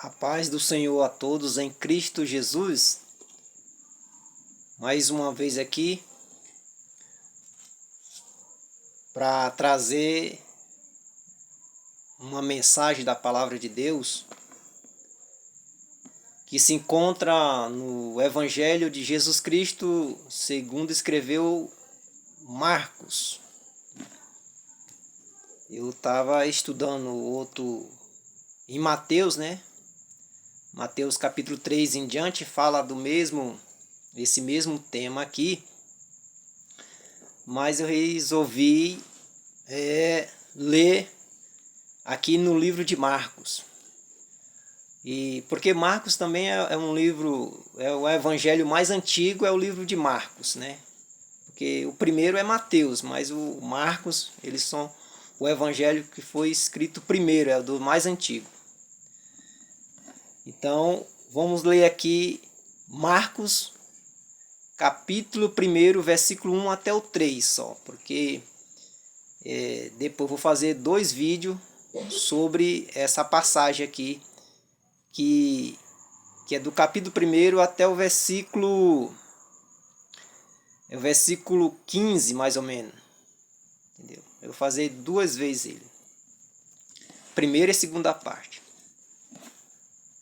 A paz do Senhor a todos em Cristo Jesus. Mais uma vez aqui para trazer uma mensagem da palavra de Deus que se encontra no Evangelho de Jesus Cristo, segundo escreveu Marcos. Eu estava estudando em Mateus, né? Mateus capítulo 3 em diante fala esse mesmo tema aqui, mas eu resolvi ler aqui no livro de Marcos. E porque Marcos também é um livro, é o evangelho mais antigo, é o livro de Marcos, né? Porque o primeiro é Mateus, mas o Marcos, eles são o evangelho que foi escrito primeiro, é o do mais antigo. Então, vamos ler aqui Marcos, capítulo 1, versículo 1 até o 3 só, porque depois vou fazer 2 vídeos sobre essa passagem aqui, que é do capítulo 1 até o versículo 15, mais ou menos. Entendeu? Eu vou fazer 2 vezes ele. Primeira e segunda parte.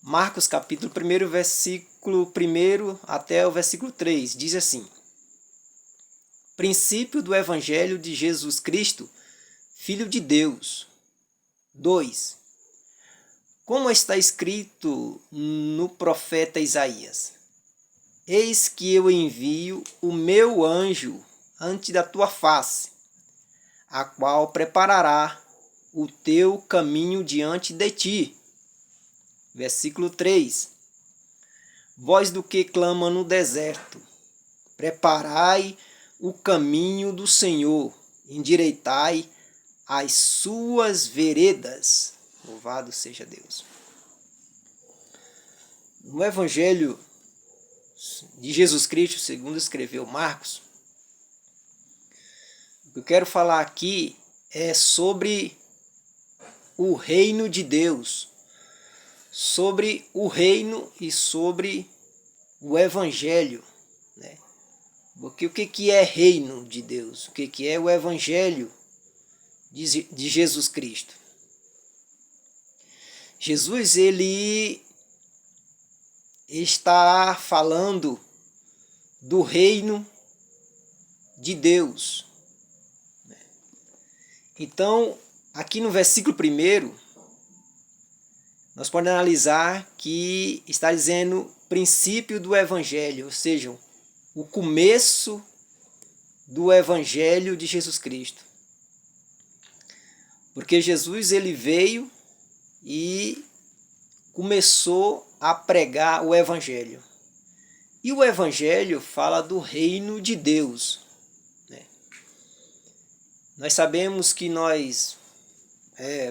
Marcos capítulo 1, versículo 1 até o versículo 3, diz assim: Princípio do Evangelho de Jesus Cristo, Filho de Deus. 2. Como está escrito no profeta Isaías: Eis que eu envio o meu anjo ante da tua face, a qual preparará o teu caminho diante de ti. Versículo 3. Voz do que clama no deserto: preparai o caminho do Senhor, endireitai as suas veredas. Louvado seja Deus. No Evangelho de Jesus Cristo, segundo escreveu Marcos, o que eu quero falar aqui é sobre o reino de Deus, sobre o reino e sobre o Evangelho, né? Porque o que é reino de Deus? O que é o Evangelho de Jesus Cristo? Jesus, ele está falando do reino de Deus. Então, aqui no versículo 1, nós podemos analisar que está dizendo princípio do Evangelho, ou seja, o começo do Evangelho de Jesus Cristo. Porque Jesus, ele veio e começou a pregar o Evangelho. E o Evangelho fala do reino de Deus, né? Nós sabemos que nós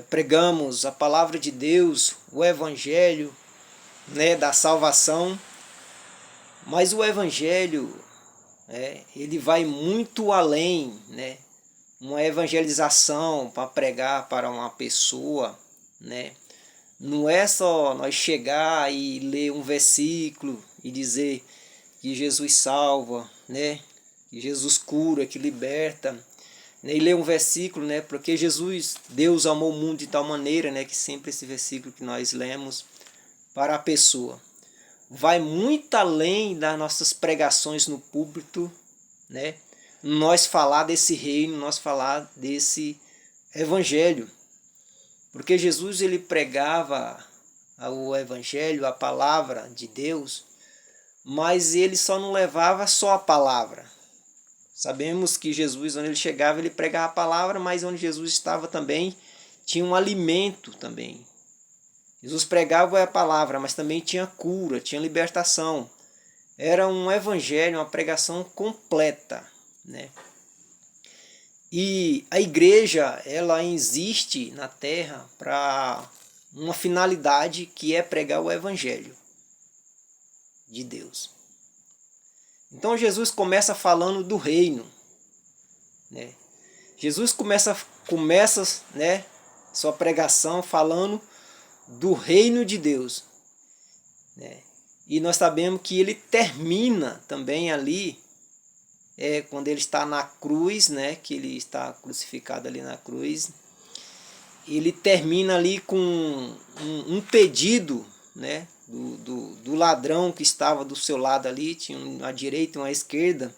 pregamos a palavra de Deus, o Evangelho, né, da salvação, mas o Evangelho ele vai muito além, né? Uma evangelização para pregar para uma pessoa, né? Não é só nós chegar e ler um versículo e dizer que Jesus salva, né? Que Jesus cura, que liberta, né? E ler um versículo, né? Porque Deus amou o mundo de tal maneira, né? Que sempre esse versículo que nós lemos para a pessoa vai muito além das nossas pregações no púlpito, né? Nós falar desse reino, nós falar desse Evangelho. Porque Jesus, ele pregava o Evangelho, a palavra de Deus, mas ele só não levava só a palavra. Sabemos que Jesus, onde ele chegava, ele pregava a palavra, mas onde Jesus estava também tinha um alimento também. Jesus pregava a palavra, mas também tinha cura, tinha libertação. Era um evangelho, uma pregação completa, né? E a igreja, ela existe na terra para uma finalidade, que é pregar o evangelho de Deus. Então Jesus começa falando do reino, né? Jesus começa, né, sua pregação falando do reino de Deus. né? E nós sabemos que ele termina também ali, quando ele está na cruz, né? Que ele está crucificado ali na cruz. Ele termina ali com um pedido, né? Do ladrão que estava do seu lado ali, tinha uma direita e uma esquerda.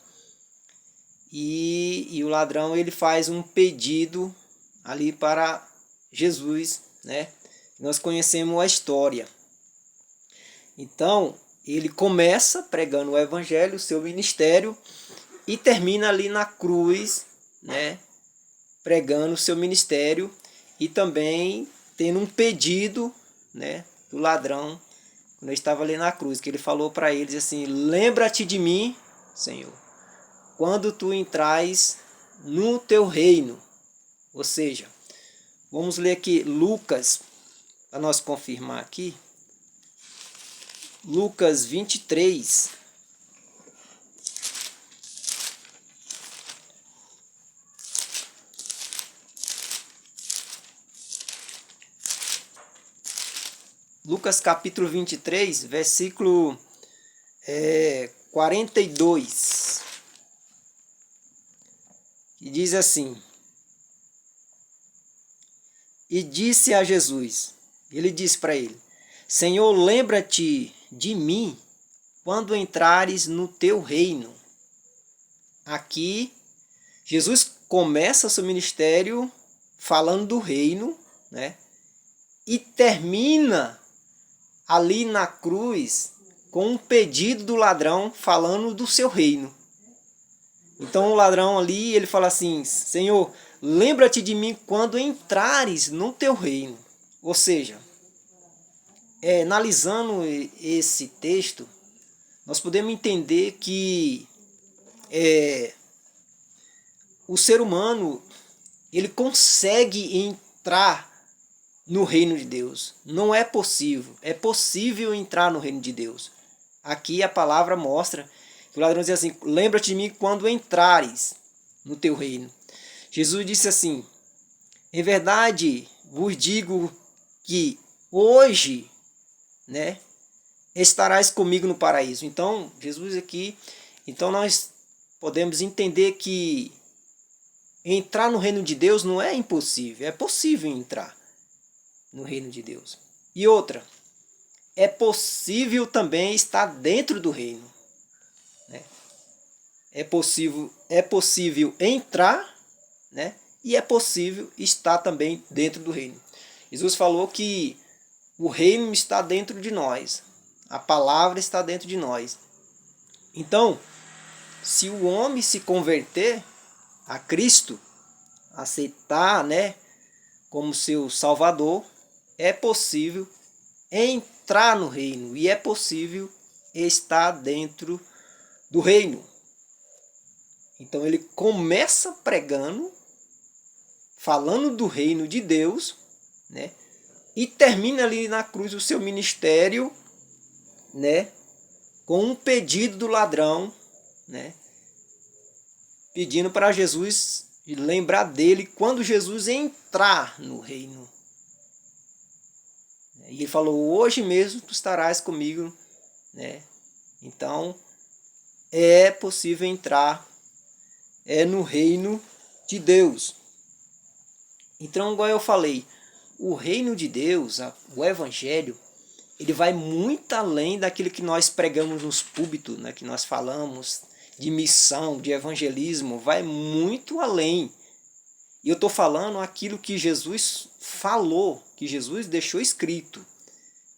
E o ladrão ele faz um pedido ali para Jesus, né? Nós conhecemos a história. Então, ele começa pregando o evangelho, o seu ministério, e termina ali na cruz, né? Pregando o seu ministério e também tendo um pedido, né? Do ladrão, quando ele estava ali na cruz, que ele falou para eles assim: lembra-te de mim, Senhor, quando tu entrais no teu reino. Ou seja, vamos ler aqui Lucas, para nós confirmar aqui. Lucas 23. Lucas capítulo 23, versículo 42. Que diz assim: e disse a Jesus, ele disse para ele: Senhor, lembra-te de mim quando entrares no teu reino. Aqui, Jesus começa seu ministério falando do reino, né? E termina ali na cruz com um pedido do ladrão falando do seu reino. Então o ladrão ali, ele fala assim: Senhor, lembra-te de mim quando entrares no teu reino. Ou seja, analisando esse texto, nós podemos entender que o ser humano ele consegue entrar no reino de Deus. Não é possível. É possível entrar no reino de Deus. Aqui a palavra mostra que o ladrão diz assim: lembra-te de mim quando entrares no teu reino. Jesus disse assim: em verdade vos digo que hoje, né, estarás comigo no paraíso. Então, Jesus aqui, então nós podemos entender que entrar no reino de Deus não é impossível, é possível entrar no reino de Deus. E outra, é possível também estar dentro do reino, né? É possível entrar, né? E é possível estar também dentro do reino. Jesus falou que o reino está dentro de nós, a palavra está dentro de nós. Então, se o homem se converter a Cristo, aceitar, né, como seu Salvador, é possível entrar no reino e é possível estar dentro do reino. Então ele começa pregando, falando do reino de Deus, né, e termina ali na cruz o seu ministério, né, com um pedido do ladrão, né, pedindo para Jesus lembrar dele quando Jesus entrar no reino. E ele falou: hoje mesmo tu estarás comigo, né? Então é possível entrar no reino de Deus. Então, igual eu falei, o reino de Deus, o evangelho, ele vai muito além daquilo que nós pregamos nos púlpitos, né, que nós falamos de missão, de evangelismo, vai muito além. E eu estou falando aquilo que Jesus falou, que Jesus deixou escrito,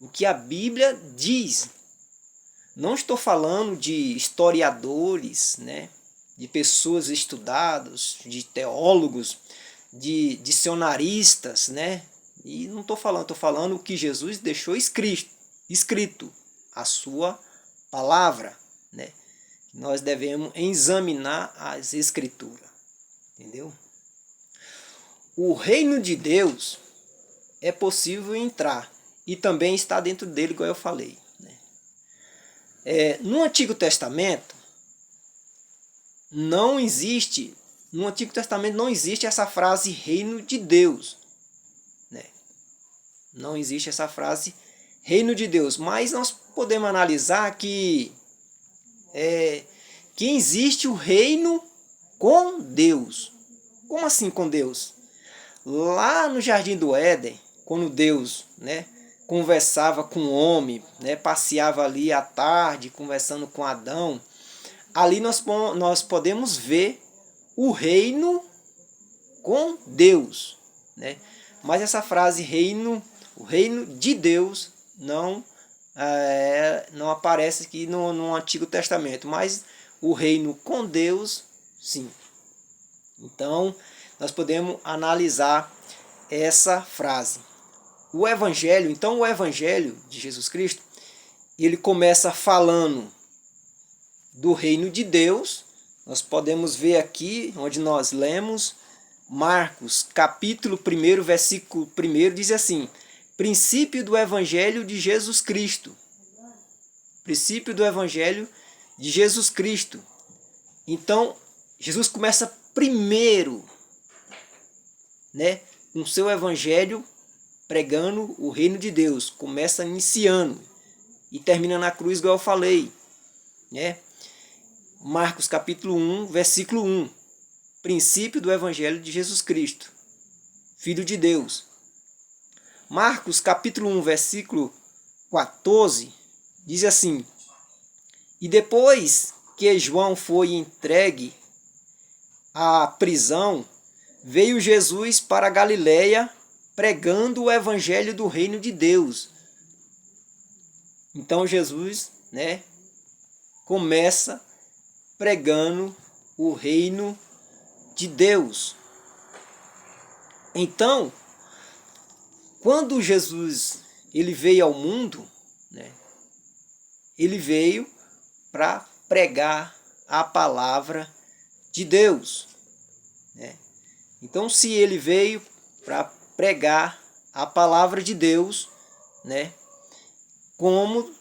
o que a Bíblia diz. Não estou falando de historiadores, né, de pessoas estudadas, de teólogos, de dicionaristas, né? E não estou falando o que Jesus deixou escrito, a sua palavra, né? Nós devemos examinar as escrituras, entendeu? O reino de Deus é possível entrar e também está dentro dele, igual eu falei, né? No Antigo Testamento não existe essa frase reino de Deus, né? Não existe essa frase reino de Deus. Mas nós podemos analisar que existe o reino com Deus. Como assim com Deus? Lá no Jardim do Éden, quando Deus, conversava com o homem, passeava ali à tarde conversando com Adão, ali nós podemos ver o reino com Deus, Mas essa frase reino, o reino de Deus, não aparece aqui no Antigo Testamento, mas o reino com Deus, sim. Então, nós podemos analisar essa frase. O Evangelho de Jesus Cristo, ele começa falando do reino de Deus. Nós podemos ver aqui, onde nós lemos, Marcos, capítulo 1, versículo 1, diz assim: princípio do Evangelho de Jesus Cristo. Princípio do Evangelho de Jesus Cristo. Então, Jesus começa primeiro, com seu Evangelho, pregando o reino de Deus. Começa iniciando e termina na cruz, igual eu falei. Marcos capítulo 1, versículo 1. Princípio do Evangelho de Jesus Cristo, Filho de Deus. Marcos capítulo 1, versículo 14, diz assim: e depois que João foi entregue à prisão, veio Jesus para a Galileia pregando o Evangelho do reino de Deus. Então Jesus, começa pregando o reino de Deus. Então, quando Jesus ele veio ao mundo, ele veio para pregar a palavra de Deus. Então, se ele veio para pregar a palavra de Deus, como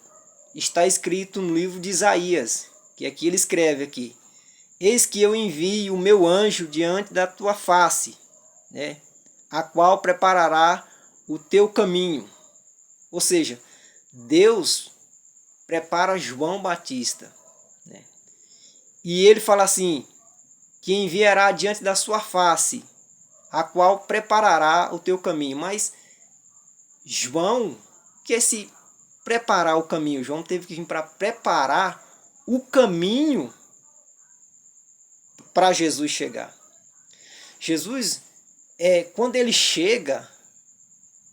está escrito no livro de Isaías, que aqui ele escreve aqui: eis que eu envio o meu anjo diante da tua face, a qual preparará o teu caminho. Ou seja, Deus prepara João Batista. E ele fala assim, que enviará diante da sua face, a qual preparará o teu caminho. Mas João, que esse preparar o caminho, João teve que vir para preparar o caminho para Jesus chegar. Jesus, quando ele chega,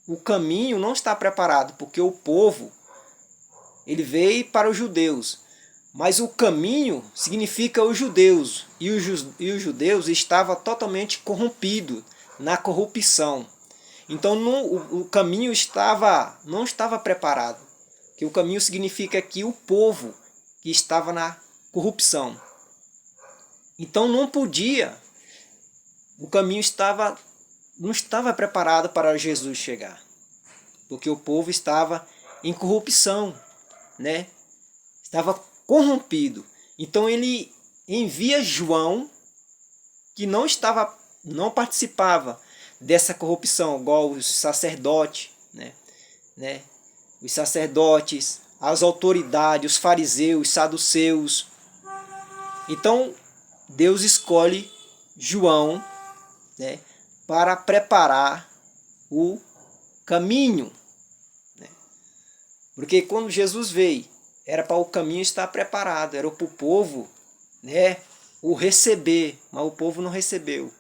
o caminho não está preparado, porque o povo, ele veio para os judeus, mas o caminho significa os judeus, e os judeus estavam totalmente corrompidos, na corrupção. Então o caminho não estava preparado, que o caminho significa que o povo que estava na corrupção. Então não podia, o caminho não estava preparado para Jesus chegar, porque o povo estava em corrupção, estava corrompido. Então ele envia João, que não participava dessa corrupção, igual os sacerdotes, os sacerdotes, as autoridades, os fariseus, os saduceus. Então Deus escolhe João, para preparar o caminho. Porque quando Jesus veio, era para o caminho estar preparado, era para o povo o receber, mas o povo não recebeu.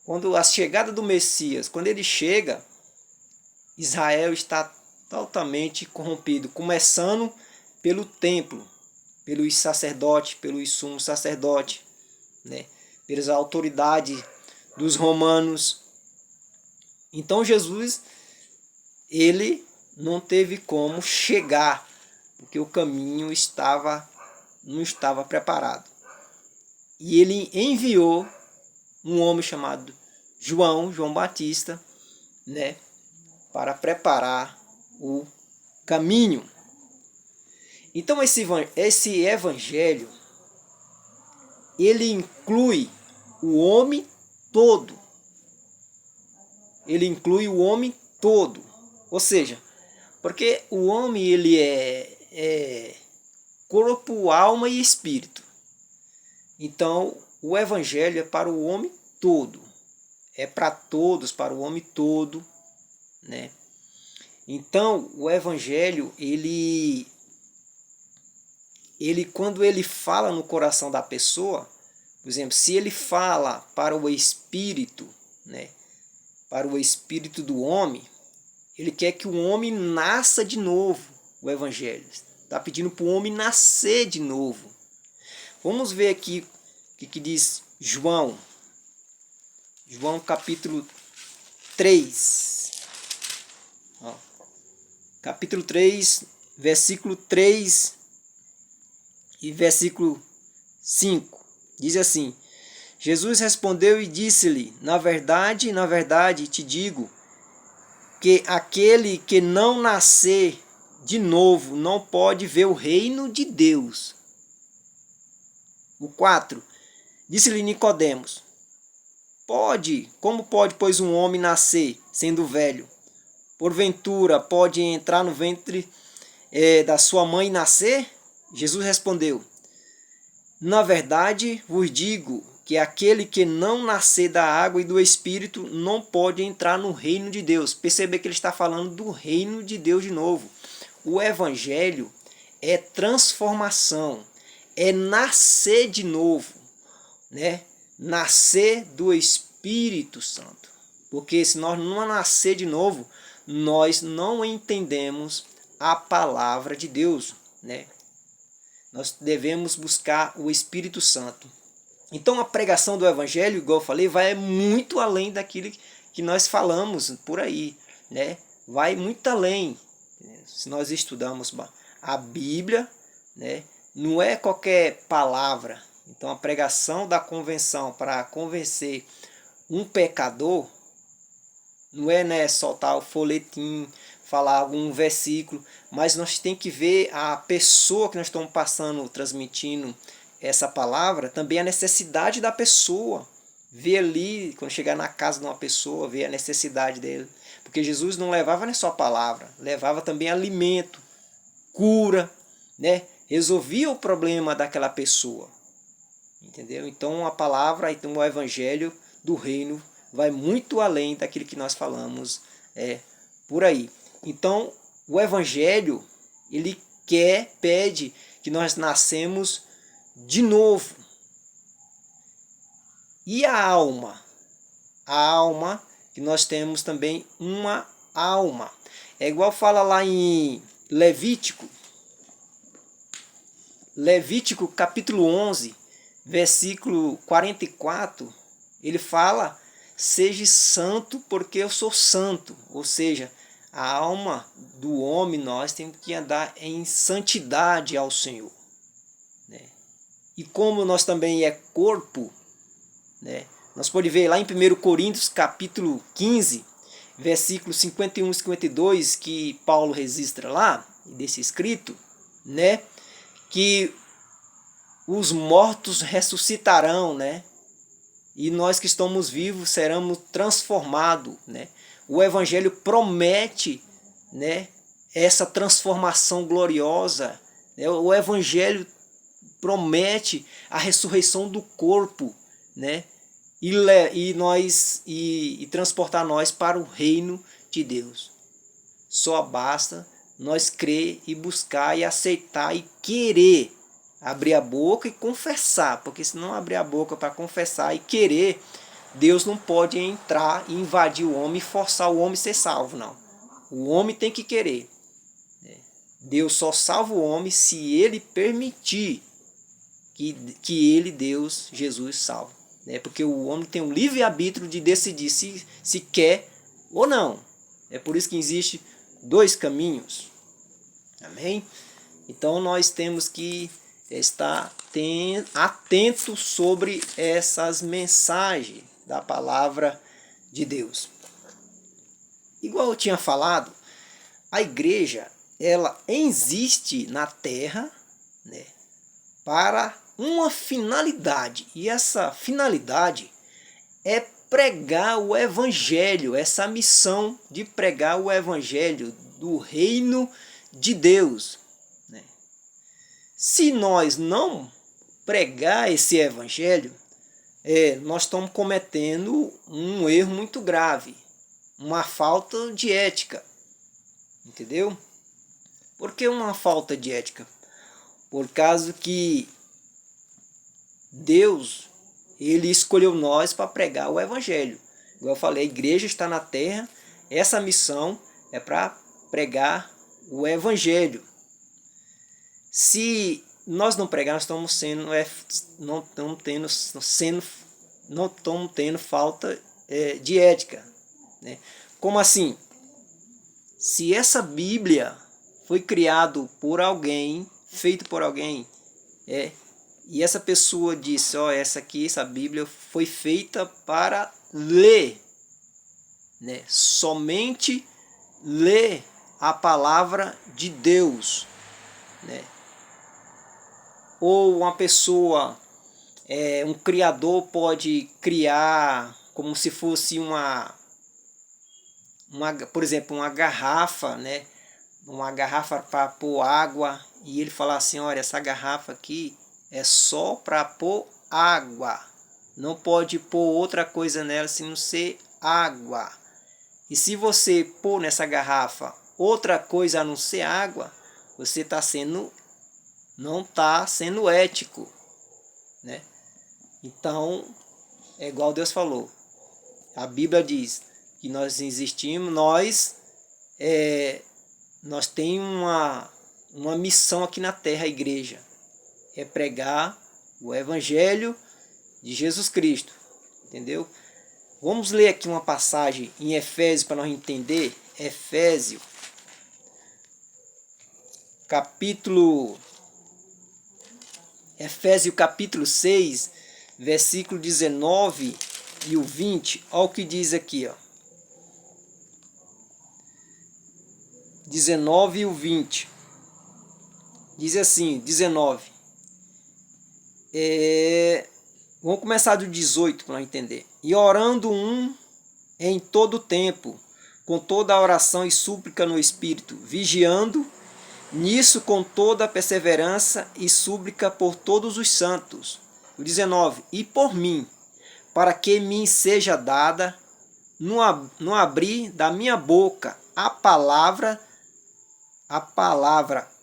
Quando a chegada do Messias, quando ele chega, Israel está totalmente corrompido, começando pelo templo, pelos sacerdotes, pelos sumos sacerdotes, pelas autoridades dos romanos. Então Jesus, ele não teve como chegar, porque o caminho não estava preparado. E ele enviou um homem chamado João Batista, para preparar o caminho. Então esse evangelho, ele inclui o homem todo. Ele inclui o homem todo. Ou seja, Porque o homem ele é corpo, alma e espírito. Então, o evangelho é para o homem todo. É para todos, para o homem todo, né? Então, o evangelho, ele quando ele fala no coração da pessoa, por exemplo, se ele fala para o espírito, né? Para o espírito do homem, ele quer que o homem nasça de novo, o evangelho. Está pedindo para o homem nascer de novo. Vamos ver aqui o que diz João. João capítulo 3. Ó, capítulo 3, versículo 3 e versículo 5. Diz assim: Jesus respondeu e disse-lhe: na verdade te digo, que aquele que não nascer de novo não pode ver o reino de Deus. O 4. Disse-lhe Nicodemos: como pode, pois, um homem nascer, sendo velho? Porventura pode entrar no ventre da sua mãe e nascer? Jesus respondeu: na verdade vos digo que aquele que não nascer da água e do Espírito não pode entrar no reino de Deus. Percebe que ele está falando do reino de Deus de novo. O Evangelho é transformação, é nascer de novo, né? Nascer do Espírito Santo. Porque se nós não nascer de novo, nós não entendemos a palavra de Deus, né? Nós devemos buscar o Espírito Santo. Então a pregação do Evangelho, igual eu falei, vai muito além daquilo que nós falamos por aí, né? Vai muito além. Se nós estudamos a Bíblia, né? Não é qualquer palavra. Então a pregação da convenção para convencer um pecador não é, né, soltar o folhetim, falar algum versículo, mas nós temos que ver a pessoa que nós estamos passando, transmitindo essa palavra, também a necessidade da pessoa. Ver ali, quando chegar na casa de uma pessoa, ver a necessidade dele. Porque Jesus não levava nem só palavra, levava também alimento, cura, né? Resolvia o problema daquela pessoa. Entendeu? Então a palavra, então o evangelho do reino vai muito além daquilo que nós falamos por aí. Então o evangelho, ele pede que nós nascemos de novo. E a alma? A alma, que nós temos também uma alma. É igual fala lá em Levítico. Levítico capítulo 11, versículo 44. Ele fala: seja santo porque eu sou santo. Ou seja, a alma do homem, nós temos que andar em santidade ao Senhor. E como nós também é corpo, né? Nós podemos ver lá em 1 Coríntios capítulo 15, versículos 51 e 52, que Paulo registra lá, desse escrito, né? Que os mortos ressuscitarão, né? E nós que estamos vivos seremos transformados, né? O Evangelho promete, né, essa transformação gloriosa, né? O Evangelho promete a ressurreição do corpo, né? E transportar nós para o reino de Deus. Só basta nós crer e buscar e aceitar e querer abrir a boca e confessar, porque se não abrir a boca para confessar e querer, Deus não pode entrar e invadir o homem e forçar o homem a ser salvo, não. O homem tem que querer. Deus só salva o homem se ele permitir que ele, Deus, Jesus, salve. Porque o homem tem um livre-arbítrio de decidir se quer ou não. É por isso que existe dois caminhos. Amém? Então nós temos que estar atentos sobre essas mensagens da palavra de Deus. Igual eu tinha falado, a igreja, ela existe na terra, né, para uma finalidade. E essa finalidade é pregar o evangelho, essa missão de pregar o evangelho, do reino de Deus, né? Se nós não pregar esse evangelho, nós estamos cometendo um erro muito grave, uma falta de ética, entendeu? Por que uma falta de ética? Por causa que Deus, ele escolheu nós para pregar o evangelho. Igual eu falei, a igreja está na terra, essa missão é para pregar o evangelho. Se nós não pregarmos, não estamos tendo falta de ética, né? Como assim? Se essa Bíblia foi criada por alguém, feito por alguém, e essa pessoa disse, essa Bíblia foi feita para ler, né? Somente ler a palavra de Deus, né? Ou uma pessoa, um criador pode criar como se fosse por exemplo, uma garrafa, né? Uma garrafa para pôr água, e ele falar assim, olha, essa garrafa aqui é só para pôr água, não pode pôr outra coisa nela se não ser água. E se você pôr nessa garrafa outra coisa a não ser água, você não está sendo ético, né? Então, é igual Deus falou. A Bíblia diz que nós existimos, nós temos uma missão aqui na terra, a igreja. É pregar o evangelho de Jesus Cristo, entendeu? Vamos ler aqui uma passagem em Efésios para nós entender. Efésios capítulo 6, versículo 19 e o 20. Olha o que diz aqui, ó. 19 e o 20. Diz assim, 19. Vamos começar do 18 para entender. E orando em todo tempo, com toda a oração e súplica no Espírito, vigiando nisso com toda a perseverança e súplica por todos os santos. O 19. E por mim, para que me seja dada, no abrir da minha boca, a palavra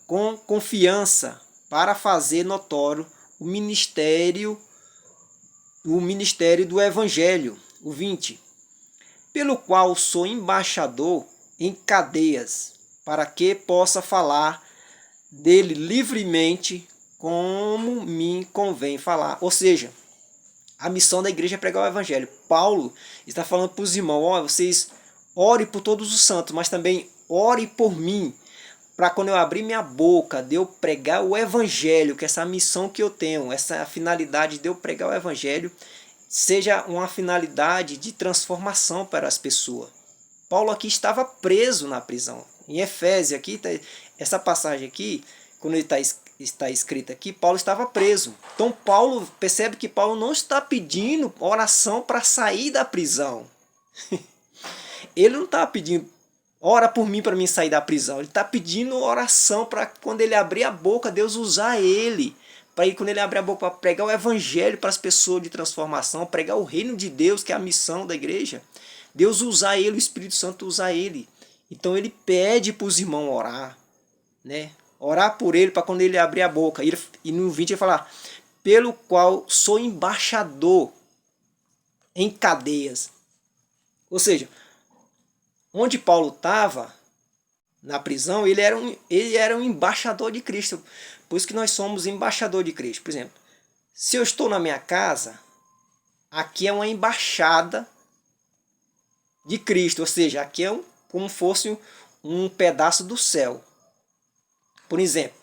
com confiança, para fazer notório o ministério do Evangelho. O 20. Pelo qual sou embaixador em cadeias, para que possa falar dele livremente, como me convém falar. Ou seja, a missão da igreja é pregar o Evangelho. Paulo está falando para os irmãos, vocês orem por todos os santos, mas também orem por mim, para quando eu abrir minha boca, de eu pregar o Evangelho, que essa missão que eu tenho, essa finalidade de eu pregar o Evangelho, seja uma finalidade de transformação para as pessoas. Paulo aqui estava preso na prisão. Em Efésios, aqui, essa passagem aqui, quando ele está escrita aqui, Paulo estava preso. Então Paulo percebe que Paulo não está pedindo oração para sair da prisão. Ele não está pedindo, ora por mim para mim sair da prisão. Ele está pedindo oração para quando ele abrir a boca, Deus usar ele. Para quando ele abrir a boca para pregar o Evangelho para as pessoas de transformação, pregar o reino de Deus, que é a missão da igreja. Deus usar ele, o Espírito Santo usar ele. Então ele pede para os irmãos orar, né? Orar por ele para quando ele abrir a boca. E no 20 ele fala, pelo qual sou embaixador em cadeias. Ou seja, onde Paulo estava, na prisão, ele era um embaixador de Cristo. Por isso que nós somos embaixador de Cristo. Por exemplo, se eu estou na minha casa, aqui é uma embaixada de Cristo. Ou seja, aqui é como fosse um pedaço do céu. Por exemplo,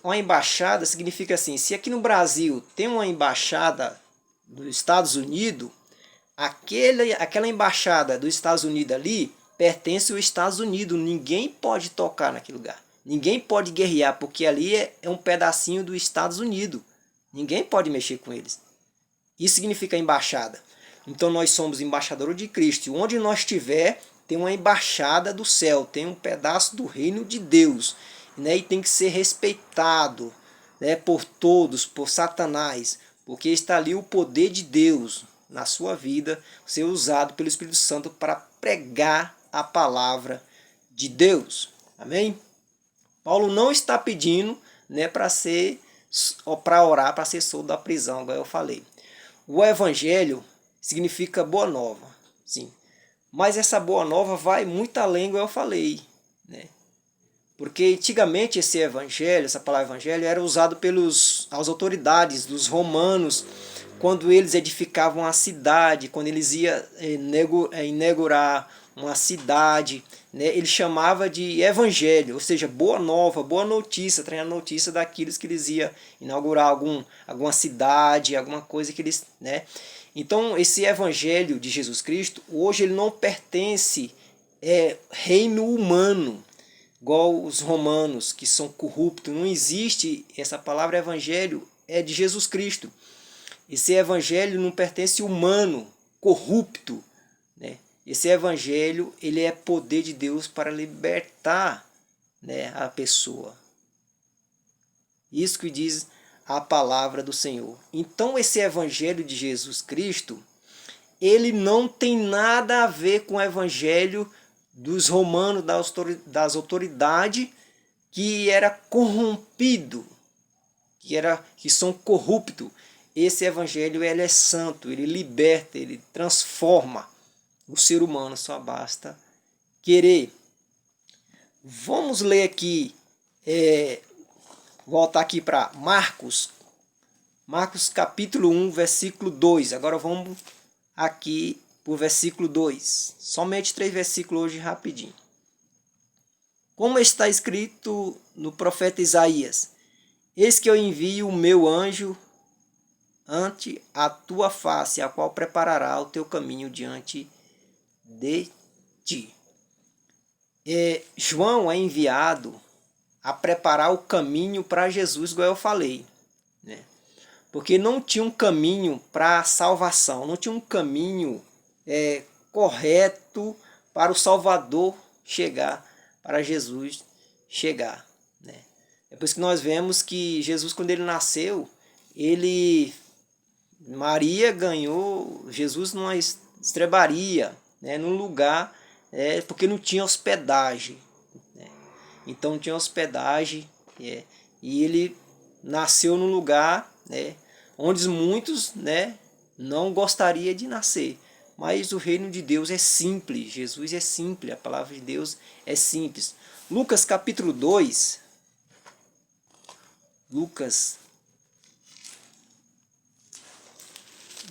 uma embaixada significa assim, se aqui no Brasil tem uma embaixada dos Estados Unidos, aquela embaixada dos Estados Unidos ali pertence aos Estados Unidos. Ninguém pode tocar naquele lugar. Ninguém pode guerrear, porque ali é um pedacinho dos Estados Unidos. Ninguém pode mexer com eles. Isso significa embaixada. Então nós somos embaixadores de Cristo. Onde nós estiver, tem uma embaixada do céu, tem um pedaço do reino de Deus, né? E tem que ser respeitado, né, por todos, por Satanás, porque está ali o poder de Deus na sua vida, ser usado pelo Espírito Santo para pregar a palavra de Deus. Amém? Paulo não está pedindo, né, para orar, para ser solto da prisão, igual eu falei. O evangelho significa boa nova, sim. Mas essa boa nova vai muito além, igual eu falei, né? Porque antigamente esse evangelho, essa palavra evangelho, era usado pelas autoridades dos romanos, quando eles edificavam a cidade, quando eles iam inaugurar uma cidade, né, ele chamava de evangelho, ou seja, boa nova, boa notícia, trazendo a notícia daqueles que eles iam inaugurar alguma cidade, alguma coisa que eles, né? Então esse evangelho de Jesus Cristo, hoje ele não pertence reino humano, igual os romanos que são corruptos. Não existe, essa palavra evangelho é de Jesus Cristo. Esse evangelho não pertence humano, corrupto, né? Esse evangelho, ele é poder de Deus para libertar, né, a pessoa. Isso que diz a palavra do Senhor. Então esse evangelho de Jesus Cristo, ele não tem nada a ver com o evangelho dos romanos, das autoridades, que era corrompido, que são corruptos. Esse evangelho, ele é santo, ele liberta, ele transforma o ser humano, só basta querer. Vamos ler aqui, voltar aqui para Marcos capítulo 1, versículo 2. Agora vamos aqui para o versículo 2. Somente 3 versículos hoje rapidinho. Como está escrito no profeta Isaías: eis que eu envio o meu anjo ante a tua face, a qual preparará o teu caminho diante de ti. João é enviado a preparar o caminho para Jesus, igual eu falei, né? Porque não tinha um caminho para a salvação, não tinha um caminho correto para o Salvador chegar, para Jesus chegar, né? É por isso que nós vemos que Jesus, quando ele nasceu, Maria ganhou Jesus numa estrebaria, né, num lugar, porque não tinha hospedagem, né? Então não tinha hospedagem, e ele nasceu num lugar, né, onde muitos, né, não gostariam de nascer. Mas o reino de Deus é simples, Jesus é simples, a palavra de Deus é simples. Lucas capítulo 2,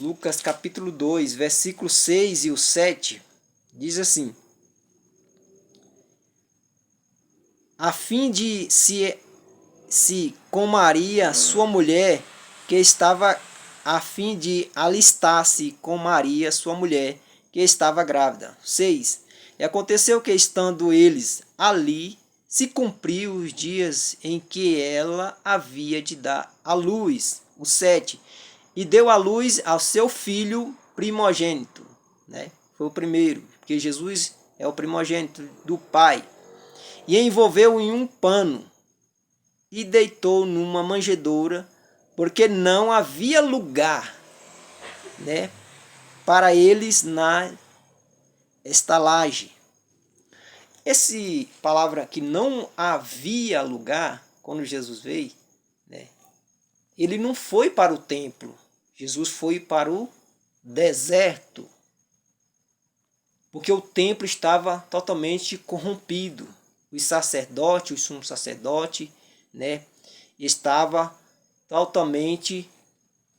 Lucas capítulo 2, versículo 6 e o 7, diz assim: a fim de se com Maria, sua mulher, que estava a fim de alistar-se com Maria, sua mulher, que estava grávida. 6. E aconteceu que, estando eles ali, se cumpriu os dias em que ela havia de dar à luz. O 7. E deu à luz ao seu filho primogênito, né? Foi o primeiro, porque Jesus é o primogênito do Pai. E envolveu em um pano e deitou numa manjedoura, porque não havia lugar, né, para eles na estalagem. Essa palavra que não havia lugar, quando Jesus veio, né, ele não foi para o templo, Jesus foi para o deserto, porque o templo estava totalmente corrompido. Os sacerdotes, o sumo sacerdote, né, estava totalmente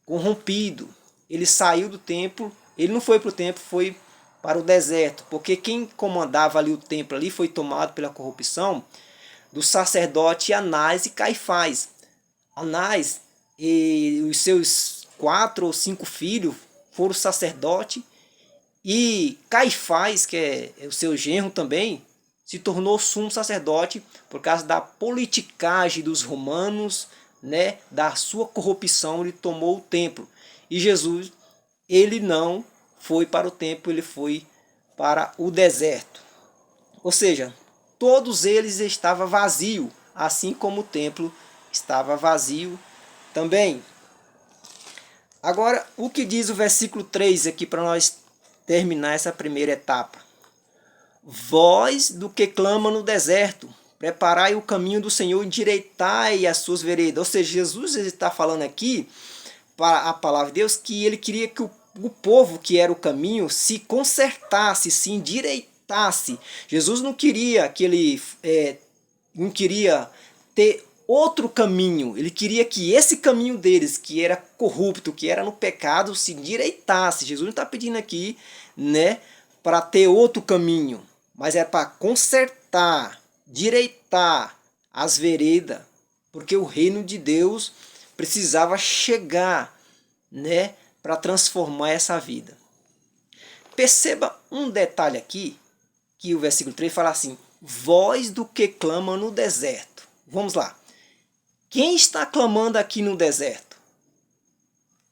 corrompido. Ele saiu do templo, ele não foi para o templo, foi para o deserto, porque quem comandava ali o templo ali foi tomado pela corrupção do sacerdote Anás e Caifás. Anás e os seus 4 ou 5 filhos foram sacerdote, e Caifás, que é o seu genro também, se tornou sumo sacerdote por causa da politicagem dos romanos, né, da sua corrupção. Ele tomou o templo. E Jesus, ele não foi para o templo, ele foi para o deserto. ou seja, todos eles estavam vazios, assim como o templo estava vazio também. Agora, o que diz o versículo 3 aqui para nós terminar essa primeira etapa? Voz do que clama no deserto, preparai o caminho do Senhor, endireitai as suas veredas. Ou seja, Jesus está falando aqui, para a palavra de Deus, que ele queria que o povo que era o caminho se consertasse, se endireitasse. Jesus não queria que não queria ter outro caminho, ele queria que esse caminho deles, que era corrupto, que era no pecado, se endireitasse. Jesus não está pedindo aqui, né, para ter outro caminho, mas é para consertar, direitar as veredas, porque o reino de Deus precisava chegar, né, para transformar essa vida. Perceba um detalhe aqui, que o versículo 3 fala assim: voz do que clama no deserto. Vamos lá. Quem está clamando aqui no deserto?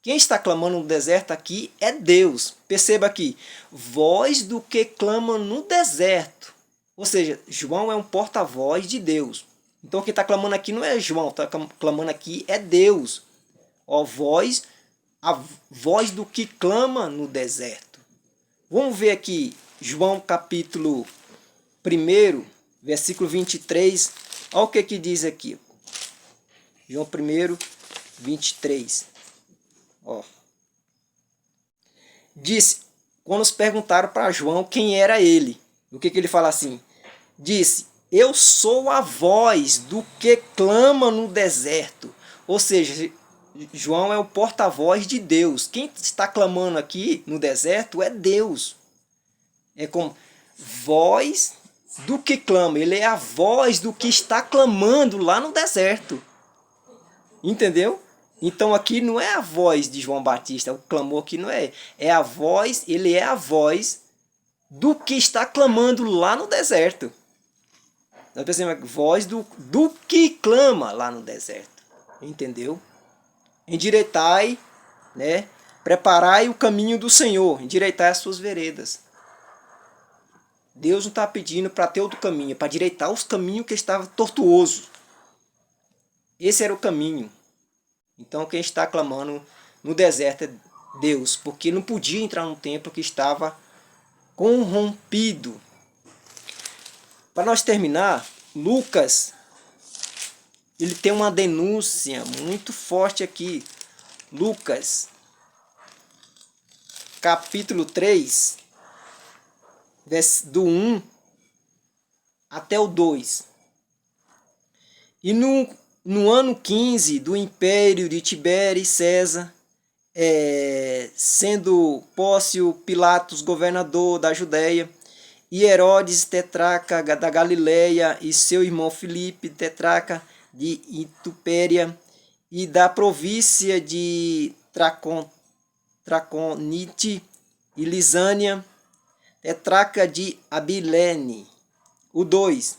Quem está clamando no deserto aqui é Deus. Perceba aqui, voz do que clama no deserto. Ou seja, João é um porta-voz de Deus. Então quem está clamando aqui não é João, está clamando aqui é Deus. Ó, a voz do que clama no deserto. Vamos ver aqui, João capítulo 1, versículo 23. Olha o que diz aqui. João 1, 23. Ó. Disse, quando nos perguntaram para João quem era ele, o que ele fala assim? Disse, eu sou a voz do que clama no deserto. Ou seja, João é o porta-voz de Deus. Quem está clamando aqui no deserto é Deus. É como voz do que clama. Ele é a voz do que está clamando lá no deserto. Entendeu? Então aqui não é a voz de João Batista, o clamor aqui não é. É a voz, ele é a voz do que está clamando lá no deserto. Nós pensamos, voz do que clama lá no deserto. Entendeu? Endireitai, né? Preparai o caminho do Senhor, endireitai as suas veredas. Deus não está pedindo para ter outro caminho, é para direitar os caminhos que estavam tortuosos. Esse era o caminho. Então quem está clamando no deserto é Deus, porque não podia entrar num templo que estava corrompido. Para nós terminar, Lucas, ele tem uma denúncia muito forte aqui. Lucas, capítulo 3, do 1 até o 2. E no ano 15 do império de Tibério César, sendo Pôncio Pilatos governador da Judéia, e Herodes tetrarca da Galileia, e seu irmão Filipe tetrarca de Itupéria, e da província de Traconite e Lisânia, tetrarca de Abilene. O 2.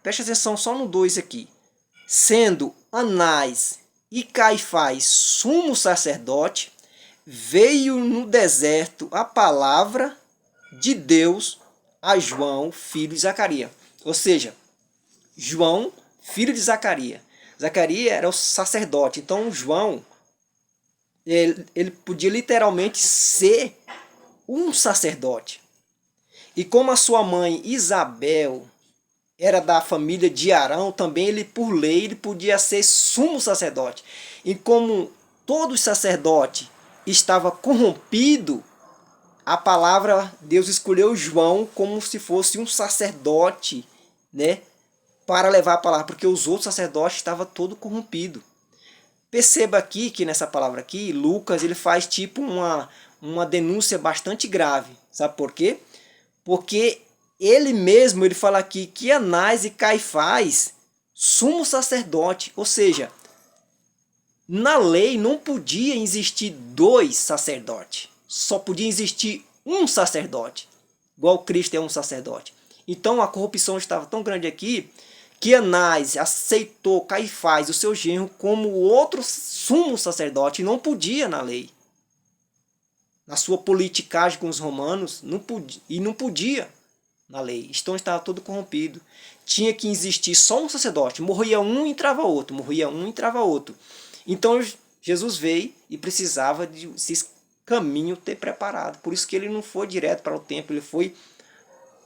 Preste atenção só no 2 aqui. Sendo Anás e Caifás sumo sacerdote, veio no deserto a palavra de Deus a João, filho de Zacarias. Ou seja, João, filho de Zacarias. Zacarias era o sacerdote. Então João, ele podia literalmente ser um sacerdote. E como a sua mãe Isabel era da família de Arão, também ele, por lei, ele podia ser sumo sacerdote. E como todo sacerdote estava corrompido, a palavra, Deus escolheu João como se fosse um sacerdote, né, para levar a palavra, porque os outros sacerdotes estavam todo corrompidos. Perceba aqui que nessa palavra aqui, Lucas, ele faz tipo uma denúncia bastante grave. Sabe por quê? Porque ele mesmo, ele fala aqui que Anás e Caifás, sumo sacerdote, ou seja, na lei não podia existir dois sacerdotes, só podia existir um sacerdote, igual Cristo é um sacerdote. Então a corrupção estava tão grande aqui, que Anás aceitou Caifás, o seu genro, como outro sumo sacerdote, e não podia na lei. Na sua politicagem com os romanos, não podia. na lei. Então estava todo corrompido. Tinha que existir só um sacerdote. Morria um e entrava outro. Morria um e entrava outro. Então Jesus veio e precisava de esse caminho ter preparado. Por isso que ele não foi direto para o templo, ele foi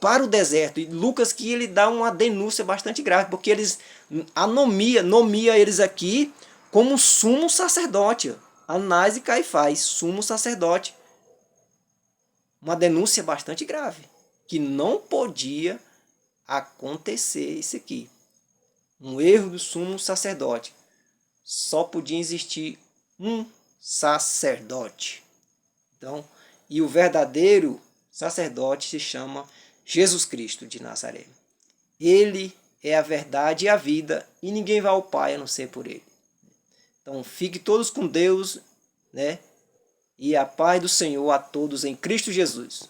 para o deserto. E Lucas que ele dá uma denúncia bastante grave, porque eles nomia eles aqui como sumo sacerdote. Anás e Caifás, sumo sacerdote. Uma denúncia bastante grave, que não podia acontecer isso aqui. Um erro do sumo sacerdote. Só podia existir um sacerdote. Então, e o verdadeiro sacerdote se chama Jesus Cristo de Nazaré. Ele é a verdade e a vida, e ninguém vai ao Pai a não ser por ele. Então, fique todos com Deus, né? E a paz do Senhor a todos em Cristo Jesus.